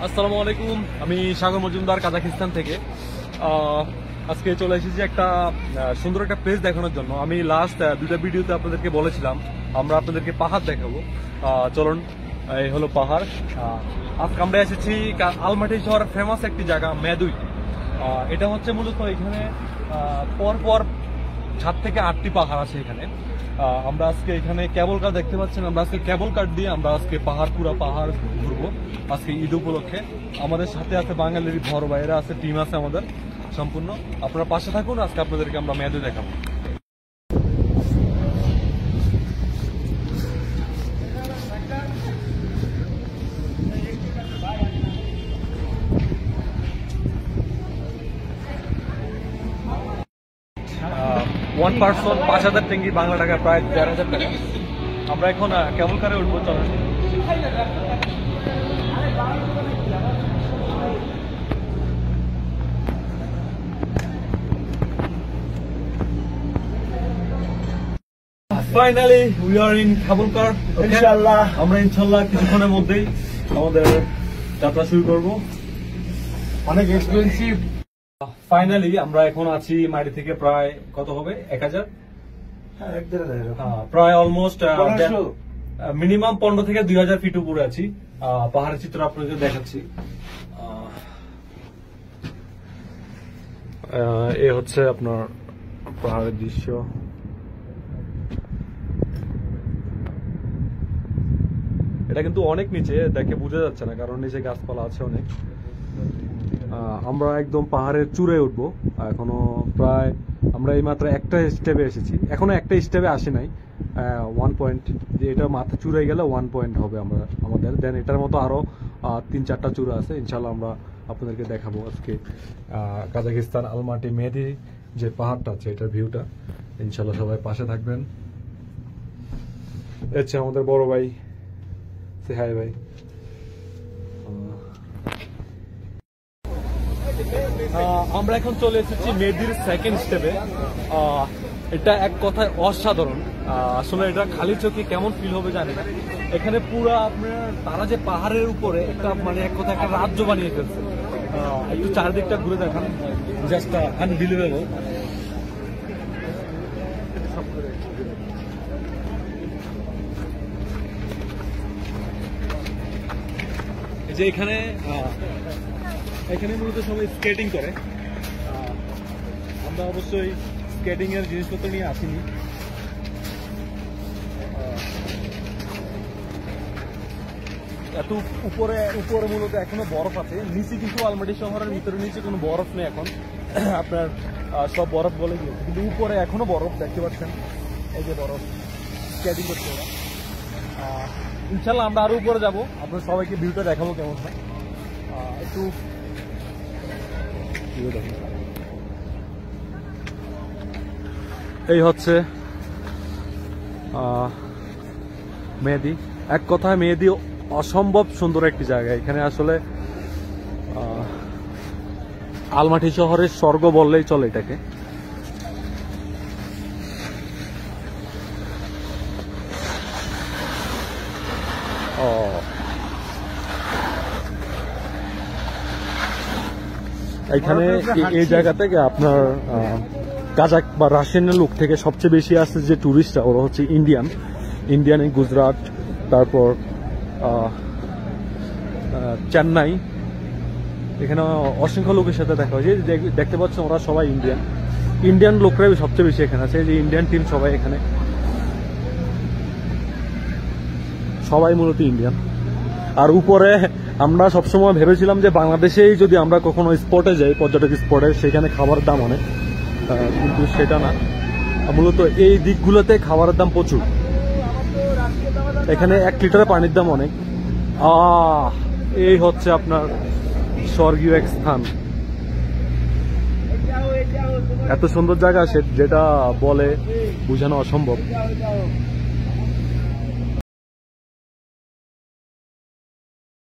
আসসালামু আলাইকুম, আমি সাগর মজুমদার কাজাকিস্তান থেকে। আজকে চলে এসেছি একটা সুন্দর একটা প্লেস দেখানোর জন্য। আমি লাস্ট দুইটা ভিডিওতে আপনাদেরকে বলেছিলাম আমরা আপনাদেরকে পাহাড় দেখাবো। চলুন, এই হলো পাহাড়। আজকে আমরা এসেছি আলমাটি শহরের ফেমাস একটি জায়গা মেদুই। এটা হচ্ছে মূলত এখানে পরপর 7 থেকে 8টি পাহাড় আছে এখানে। আমরা আজকে এখানে কেবল কার দেখতে পাচ্ছেন, আমরা আজকে কেবল কার দিয়ে আমরা আজকে পুরো পাহাড় ঘুরবো আজকে ঈদ উপলক্ষে। আমাদের সাথে আছে বাঙালির বড় ভাইয়েরা আছে, টিম আছে আমাদের সম্পূর্ণ। আপনারা পাশে থাকুন, আজকে আপনাদেরকে আমরা মেদুই দেখাবো। ওয়ান পার্সন 5,000 টেঙ্গি, বাংলা টাকা প্রায় 1,500 টাকা। আমরা এখন কেবল কারে উঠবো, চলেন। ফাইনালি উই আর ইন কেবল কার। ইনশাআল্লাহ আমরা কিছুক্ষণের মধ্যেই আমাদের যাত্রা শুরু করব। অনেক এক্সপেন্সিভ। ফাইনালি আমরা এখন আছি মাটি থেকে প্রায় কত হবে, 1,000, প্রায় অলমোস্ট মিনিমাম 15 থেকে 2,000 ফিট উপরে আছি। পাহাড়ের চিত্র আপনাদের দেখাচ্ছি। এ হচ্ছে আপনার পাহাড়ের দৃশ্য। এটা কিন্তু অনেক নিচে, দেখে বোঝা যাচ্ছে না কারণ নিচে গাছপালা আছে অনেক। আমরা একদম পাহাড়ের চূড়ায় উঠবো। এখনো প্রায় আমরা এই মাত্র একটা স্টেপে এসেছি, এখনো একটা স্টেপে আসি নাই। 1 পয়েন্ট, যে এটা মাথা চূড়ায় গেলে 1 পয়েন্ট হবে আমাদের। দেন এটার মতো আরো 3-4টা চূড়া আছে, ইনশাল্লাহ আমরা আপনাদেরকে দেখাবো আজকে। কাজাকিস্তান আলমাটি মেহেদি যে পাহাড়টা আছে, এটার ভিউটা ইনশাল্লাহ। সবাই পাশে থাকবেন। আচ্ছা, আমাদের বড় ভাই, সে হাই ভাই। আমরা এখন চলে এসেছি মেহেদির সেকেন্ড স্টেপে। এটা এক কথায় অসাধারণ। আসলে এটা খালি চোখে কেমন ফিল হবে জানি না। এখানে পুরো আপনার তারা যে পাহাড়ের উপরে একটা মানে এক কথা একটা রাজ্য বানিয়ে ফেলছে। একটু চারদিকটা ঘুরে দেখান, জাস্ট আনবিলিভেবল। এই যে এখানে মূলত সবাই স্কেটিং করে। আমরা অবশ্যই স্কেটিং এর জিনিসপত্র নিয়ে আসিনি। এত উপরে মূলত এখনো বরফ আছে, নিচে কিন্তু আলমাটি শহরের ভিতরে নিচে কোনো বরফ নেই এখন। আপনার সব বরফ বলে গিয়েছে, কিন্তু উপরে এখনো বরফ দেখতে পাচ্ছেন। এই যে বরফ, স্কেটিং করছে ওরা। ইনশাল্লাহ আমরা আরো উপরে যাবো, আপনার সবাইকে ভিউটা দেখাবো কেমন হয়। একটু এই হচ্ছে মেহেদি। এক কথায় মেহেদি অসম্ভব সুন্দর একটি জায়গা। এখানে আসলে আলমাটি শহরের স্বর্গ বললেই চলে এটাকে। এখানে এই জায়গা থেকে আপনার কাজাক বা রাশিয়ানের লোক থেকে সবচেয়ে বেশি আসছে যে টুরিস্টরা, ওরা হচ্ছে ইন্ডিয়ান, গুজরাট, তারপর চেন্নাই। এখানে অসংখ্য লোকের সাথে দেখা হয়। যে দেখতে পাচ্ছেন ওরা সবাই ইন্ডিয়ান লোকরাই সবচেয়ে বেশি এখানে আছে। যে ইন্ডিয়ান টিম সবাই এখানে, সবাই মূলত ইন্ডিয়ান। আর উপরে আমরা সবসময় ভেবেছিলাম যে বাংলাদেশেই যদি আমরা কখনো স্পটে যাই, পর্যটক স্পটে, সেখানে খাবারের দাম অনেক, কিন্তু সেটা না। মূলত এই দিকগুলোতে খাবারের দাম প্রচুর। এখানে 1 লিটারের পানির দাম অনেক। এই হচ্ছে আপনার স্বর্গীয় এক স্থান। এত সুন্দর জায়গা যেটা বলে বোঝানো অসম্ভব।